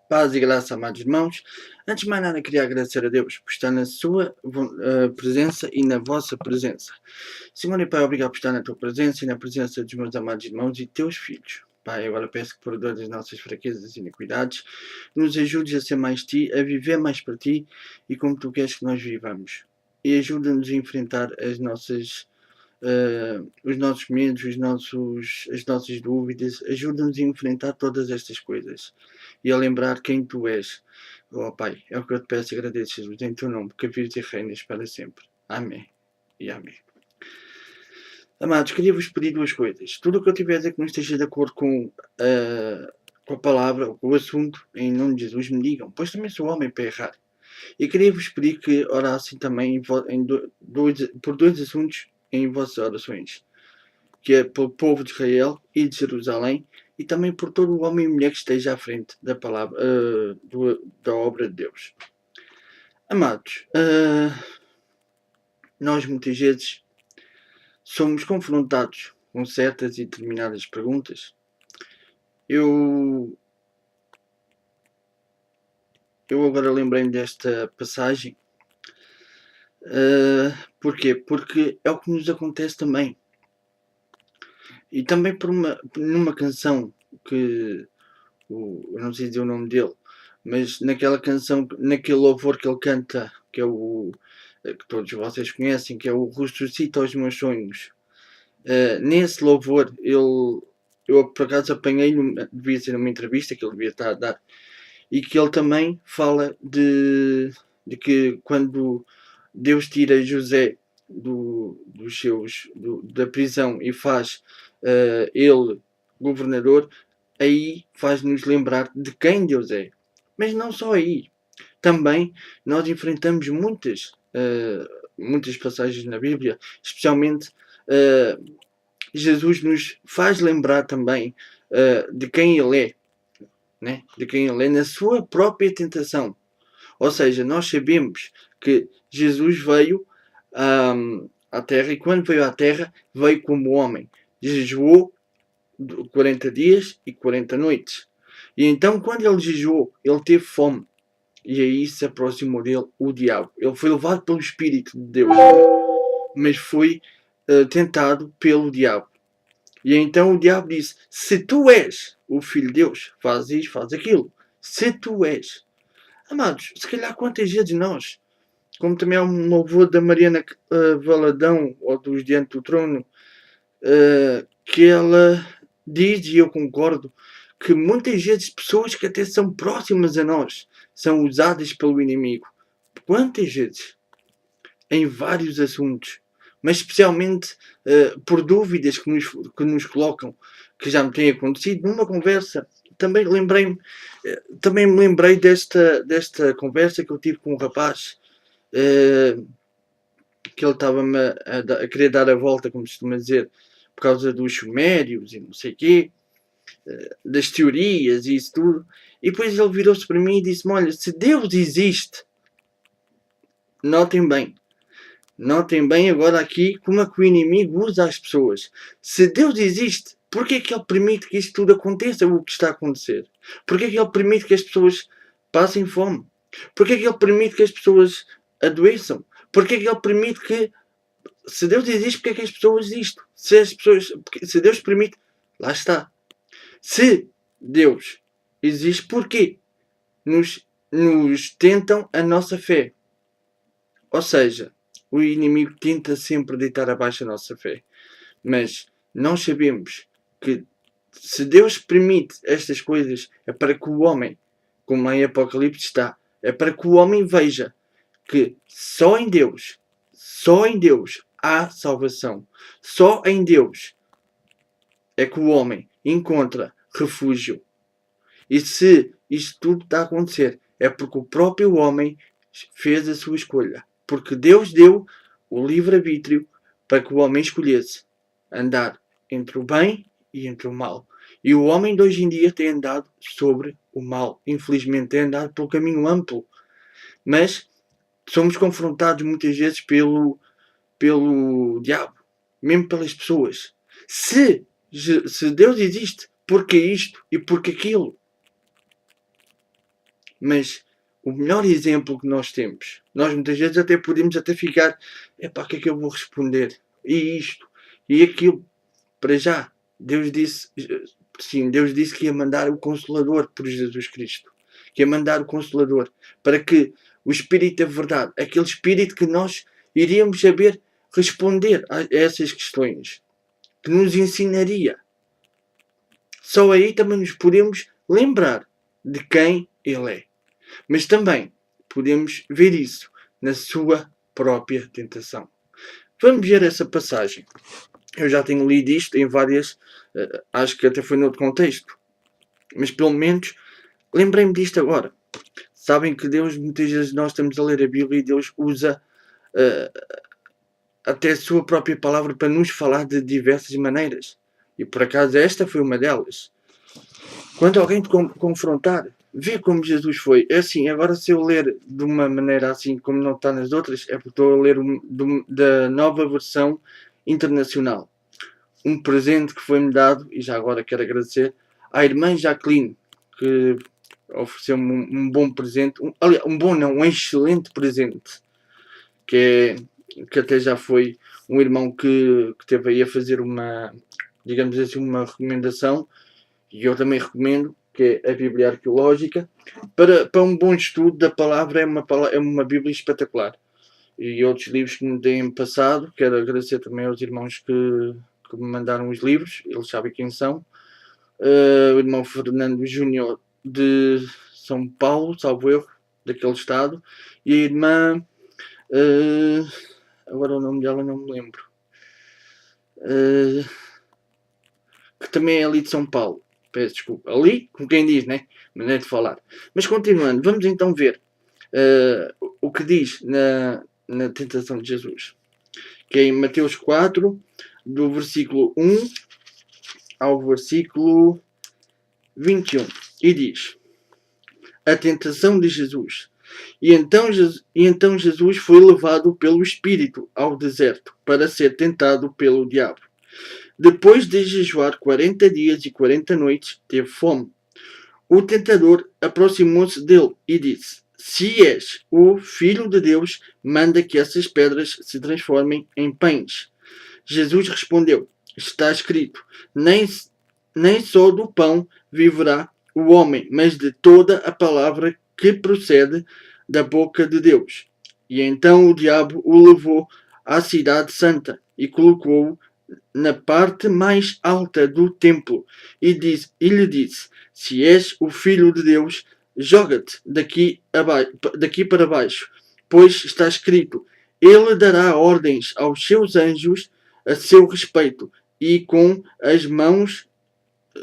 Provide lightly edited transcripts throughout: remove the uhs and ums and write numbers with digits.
Paz e graça, amados irmãos. Antes de mais nada, queria agradecer a Deus por estar na sua presença e na vossa presença. Senhor e Pai, obrigado por estar na tua presença e na presença dos meus amados irmãos e teus filhos. Pai, agora peço que, por todas as nossas fraquezas e iniquidades, nos ajudes a ser mais ti, a viver mais para ti e como tu queres que nós vivamos. E ajuda-nos a enfrentar os nossos medos, as nossas dúvidas, ajuda-nos a enfrentar todas estas coisas e a lembrar quem tu és. Oh Pai, é o que eu te peço e agradeço, Jesus, em teu nome, que vives e reinas para sempre. Amém e amém. Amados, queria-vos pedir duas coisas. Tudo o que eu tiver a dizer que não esteja de acordo com a palavra ou com o assunto, em nome de Jesus, me digam, pois também sou homem para errar. E queria-vos pedir que orassem também por dois assuntos em vossas orações, que é pelo povo de Israel e de Jerusalém, e também por todo o homem e mulher que esteja à frente da palavra, da obra de Deus. Amados, nós muitas vezes somos confrontados com certas e determinadas perguntas. Eu agora lembrei-me desta passagem. Porquê? Porque é o que nos acontece também. E também numa canção que eu não sei dizer o nome dele, mas naquela canção, naquele louvor que ele canta, que é o que todos vocês conhecem, que é o Ressuscita os Meus Sonhos. Nesse louvor, eu por acaso apanhei, devia ser numa entrevista que ele devia estar a dar, e que ele também fala de que quando Deus tira José da prisão e faz ele governador, aí faz-nos lembrar de quem Deus é. Mas não só aí. Também nós enfrentamos muitas passagens na Bíblia, especialmente Jesus nos faz lembrar também de quem Ele é, né? De quem Ele é na sua própria tentação. Ou seja, nós sabemos que Jesus veio à Terra e quando veio à Terra veio como homem. Jejuou 40 dias e 40 noites. E então quando ele jejuou, ele teve fome. E aí se aproximou dele o diabo. Ele foi levado pelo Espírito de Deus, mas foi tentado pelo diabo. E então o diabo disse: se tu és o Filho de Deus, faz isto, faz aquilo. Se tu és. Amados, se calhar quantas vezes nós, como também há um louvor da Mariana Valadão, ou dos Diante do Trono, que ela diz, e eu concordo, que muitas vezes pessoas que até são próximas a nós são usadas pelo inimigo. Quantas vezes? Em vários assuntos. Mas especialmente por dúvidas que nos colocam, que já me têm acontecido. Numa conversa, também me lembrei desta conversa que eu tive com um rapaz que ele estava-me a querer dar a volta, como costuma dizer, por causa dos sumérios e não sei o quê, das teorias e isso tudo. E depois ele virou-se para mim e disse-me: olha, se Deus existe, notem bem agora aqui como é que o inimigo usa as pessoas. Se Deus existe, porquê é que ele permite que isto tudo aconteça, o que está a acontecer? Porquê é que ele permite que as pessoas passem fome? Porquê é que ele permite que as pessoas adoeçam? Porquê é que ele permite que, se Deus existe, porquê é que as pessoas existem? Se Deus permite, lá está. Se Deus existe, porquê nos tentam a nossa fé? Ou seja, o inimigo tenta sempre deitar abaixo a nossa fé. Mas nós sabemos que se Deus permite estas coisas, é para que o homem, como em Apocalipse está, é para que o homem veja que só em Deus há salvação. Só em Deus é que o homem encontra refúgio. E se isto tudo está a acontecer, é porque o próprio homem fez a sua escolha. Porque Deus deu o livre-arbítrio para que o homem escolhesse andar entre o bem e entre o mal. E o homem de hoje em dia tem andado sobre o mal. Infelizmente tem andado pelo caminho amplo. Mas somos confrontados muitas vezes pelo diabo. Mesmo pelas pessoas. Se Deus existe, porque isto e porque aquilo? Mas o melhor exemplo que nós temos, nós muitas vezes até podemos ficar, o que é que eu vou responder? E isto, e aquilo, para já, Deus disse, sim, Deus disse que ia mandar o Consolador por Jesus Cristo, que ia mandar o Consolador, para que o Espírito da Verdade, aquele Espírito que nós iríamos saber responder a essas questões, que nos ensinaria. Só aí também nos podemos lembrar de quem Ele é. Mas também podemos ver isso na sua própria tentação. Vamos ver essa passagem. Eu já tenho lido isto em várias, acho que até foi noutro contexto. Mas pelo menos lembrei-me disto agora. Sabem que Deus, muitas vezes nós estamos a ler a Bíblia e Deus usa até a sua própria palavra para nos falar de diversas maneiras. E por acaso esta foi uma delas. Quando alguém te confrontar, vê como Jesus foi. É assim, agora se eu ler de uma maneira assim como não está nas outras, é porque estou a ler da nova versão internacional. Um presente que foi-me dado, e já agora quero agradecer, à irmã Jacqueline, que ofereceu-me um bom presente, um excelente presente, que até já foi um irmão que teve aí a fazer uma, digamos assim, uma recomendação, e eu também recomendo, que é a Bíblia Arqueológica, para um bom estudo da palavra, é uma Bíblia espetacular. E outros livros que me têm passado, quero agradecer também aos irmãos que me mandaram os livros, eles sabem quem são. O irmão Fernando Júnior de São Paulo, salvo erro, daquele estado, e a irmã, agora o nome dela não me lembro, que também é ali de São Paulo. Peço desculpa. Ali, como quem diz, né? Maneira de falar. Mas continuando, vamos então ver o que diz na tentação de Jesus. Que é em Mateus 4, do versículo 1 ao versículo 21. E diz: a tentação de Jesus. E então Jesus foi levado pelo Espírito ao deserto para ser tentado pelo diabo. Depois de jejuar 40 dias e 40 noites, teve fome. O tentador aproximou-se dele e disse: se és o Filho de Deus, manda que essas pedras se transformem em pães. Jesus respondeu: está escrito, nem só do pão viverá o homem, mas de toda a palavra que procede da boca de Deus. E então o diabo o levou à cidade santa e colocou-o na parte mais alta do templo e lhe disse: se és o Filho de Deus, joga-te daqui para baixo, pois está escrito: ele dará ordens aos seus anjos a seu respeito, e com as mãos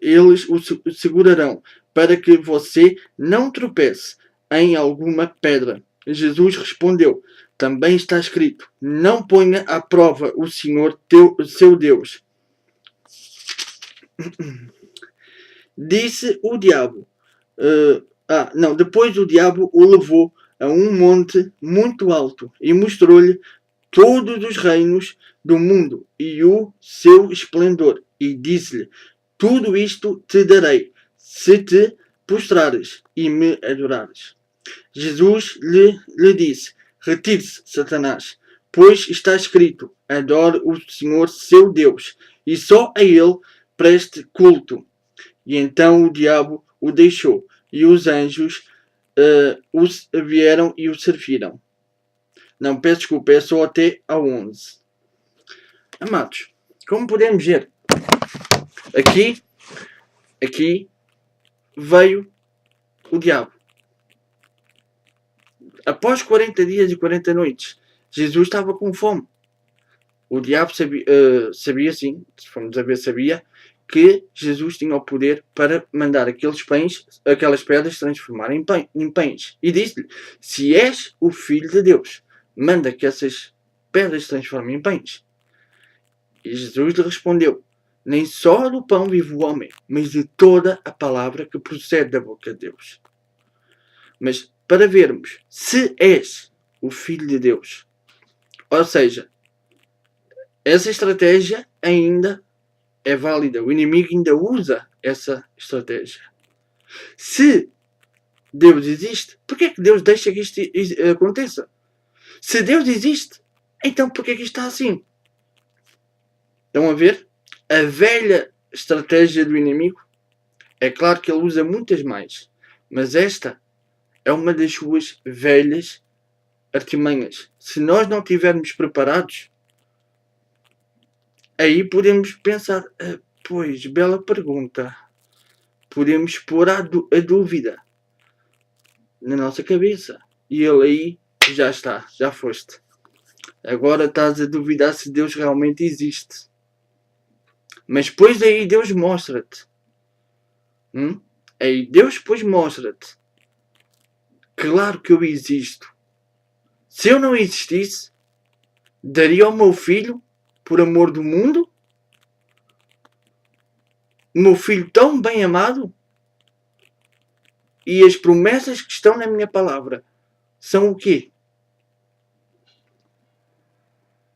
eles o segurarão, para que você não tropece em alguma pedra. Jesus respondeu: também está escrito: não ponha à prova o Senhor seu Deus. Disse o diabo. Depois o diabo o levou a um monte muito alto e mostrou-lhe todos os reinos do mundo e o seu esplendor. E disse-lhe: tudo isto te darei, se te prostrares e me adorares. Jesus lhe disse: retire-se, Satanás, pois está escrito: adore o Senhor seu Deus, e só a ele preste culto. E então o diabo o deixou, e os anjos vieram e o serviram. Não, peço desculpa, é só até ao 11. Amados, como podemos ver, aqui veio o diabo. Após 40 dias e 40 noites, Jesus estava com fome. O diabo sabia sim, se formos a ver, sabia que Jesus tinha o poder para mandar aquelas pedras se transformarem em pães. E disse-lhe: se és o Filho de Deus, manda que essas pedras se transformem em pães. E Jesus lhe respondeu: nem só do pão vive o homem, mas de toda a palavra que procede da boca de Deus. Mas para vermos se és o Filho de Deus, ou seja, essa estratégia ainda é válida. O inimigo ainda usa essa estratégia. Se Deus existe, porque é que Deus deixa que isto aconteça? Se Deus existe, então porque é que isto está assim? Estão a ver? A velha estratégia do inimigo, é claro que ele usa muitas mais, mas esta é uma das suas velhas artimanhas. Se nós não estivermos preparados, aí podemos pensar, pois, bela pergunta. Podemos pôr a dúvida na nossa cabeça. E ele aí, já está, já foste. Agora estás a duvidar se Deus realmente existe. Mas depois aí Deus mostra-te. Aí Deus depois mostra-te. Claro que eu existo. Se eu não existisse, daria ao meu filho, por amor do mundo, o meu filho tão bem amado, e as promessas que estão na minha palavra são o quê?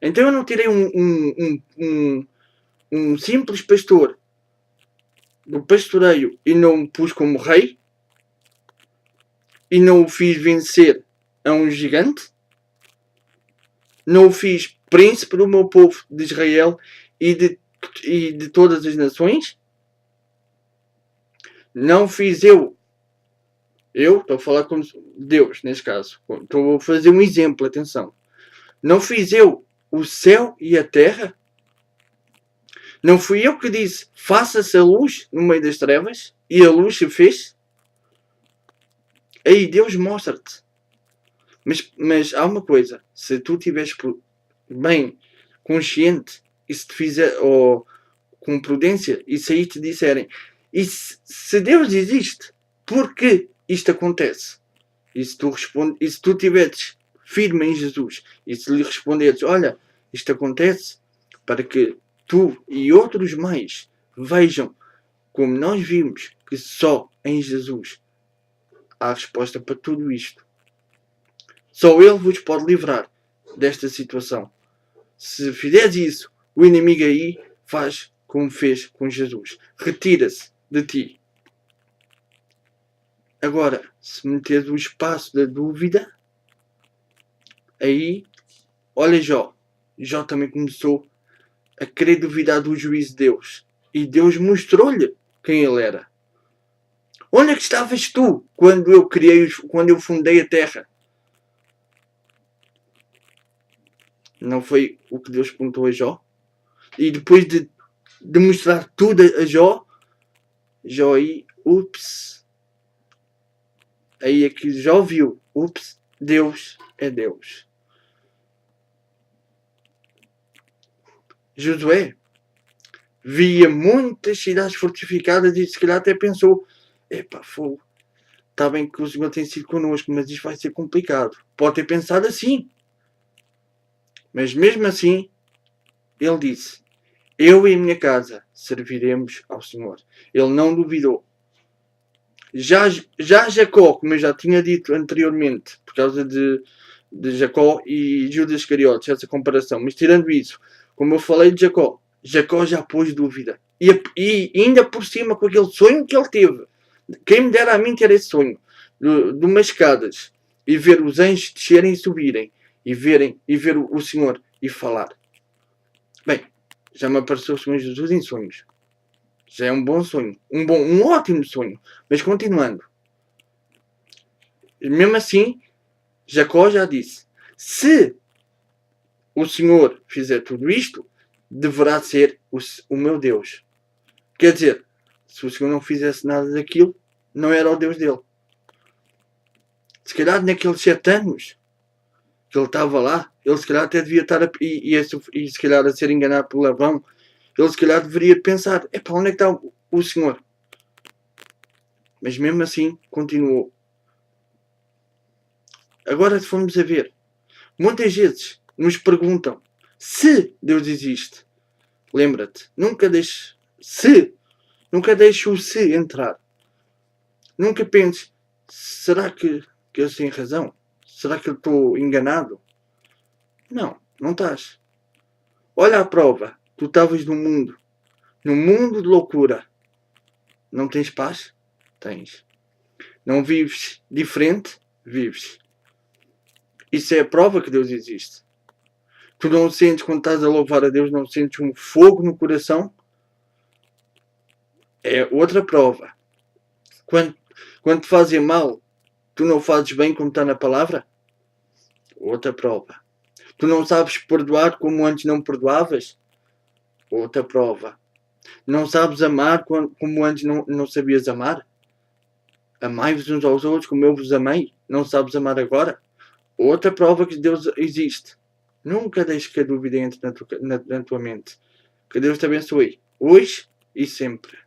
Então eu não tirei um simples pastor do pastoreio e não o pus como rei, e não o fiz vencer a um gigante, não o fiz príncipe do meu povo de Israel e de todas as nações. Não fiz eu estou a falar como Deus, neste caso. Estou a fazer um exemplo, atenção. Não fiz eu o céu e a terra? Não fui eu que disse, faça-se a luz no meio das trevas? E a luz se fez? Aí Deus mostra-te. Mas há uma coisa. Se tu estiveres bem consciente, e se te fizer, ou com prudência, e se aí te disserem, e se Deus existe, por que isto acontece? E se tu estiveres firme em Jesus, e se lhe responderes, olha, isto acontece para que tu e outros mais vejam como nós vimos que só em Jesus há resposta para tudo isto. Só Ele vos pode livrar desta situação. Se fizeres isso, o inimigo aí faz como fez com Jesus. Retira-se de ti. Agora, se meteres o espaço da dúvida, aí, olha Jó. Jó também começou a querer duvidar do juízo de Deus. E Deus mostrou-lhe quem ele era. Onde é que estavas tu quando eu fundei a terra? Não foi o que Deus perguntou a Jó? E depois de mostrar tudo a Jó aí, ups. Aí é que Jó viu, ups, Deus é Deus. Josué via muitas cidades fortificadas e se calhar até pensou, epá, fogo, está bem que o Senhor tem sido connosco, mas isto vai ser complicado. Pode ter pensado assim. Mas mesmo assim, ele disse, eu e a minha casa serviremos ao Senhor. Ele não duvidou. Já Jacó, como eu já tinha dito anteriormente, por causa de Jacó e Judas Iscariotes, essa comparação, mas tirando isso, como eu falei de Jacó já pôs dúvida. E ainda por cima com aquele sonho que ele teve. Quem me dera a mim ter esse sonho de umas escadas e ver os anjos descerem e subirem e ver o Senhor e falar. Bem, já me apareceu o Senhor Jesus em sonhos. Já é um bom sonho. Um ótimo sonho. Mas continuando. Mesmo assim, Jacó já disse, se o Senhor fizer tudo isto, deverá ser o meu Deus. Quer dizer, se o Senhor não fizesse nada daquilo, não era o Deus dele. Se calhar naqueles 7 anos que ele estava lá, ele se calhar até devia estar e se calhar a ser enganado por Labão, ele se calhar deveria pensar, epá, onde é que está o Senhor? Mas mesmo assim, continuou. Agora se formos a ver, muitas vezes nos perguntam se Deus existe. Lembra-te, nunca deixe o se entrar. Nunca penses, será que eu tenho razão? Será que eu estou enganado? Não, não estás. Olha a prova. Tu estavas num mundo de loucura. Não tens paz? Tens. Não vives diferente? Vives. Isso é a prova que Deus existe. Tu não sentes, quando estás a louvar a Deus, não sentes um fogo no coração? É outra prova. Quando te fazem mal, tu não fazes bem como está na palavra? Outra prova. Tu não sabes perdoar como antes não perdoavas? Outra prova. Não sabes amar como antes não sabias amar? Amai-vos uns aos outros como eu vos amei. Não sabes amar agora? Outra prova que Deus existe. Nunca deixes que a dúvida entre na tua mente. Que Deus te abençoe. Hoje e sempre.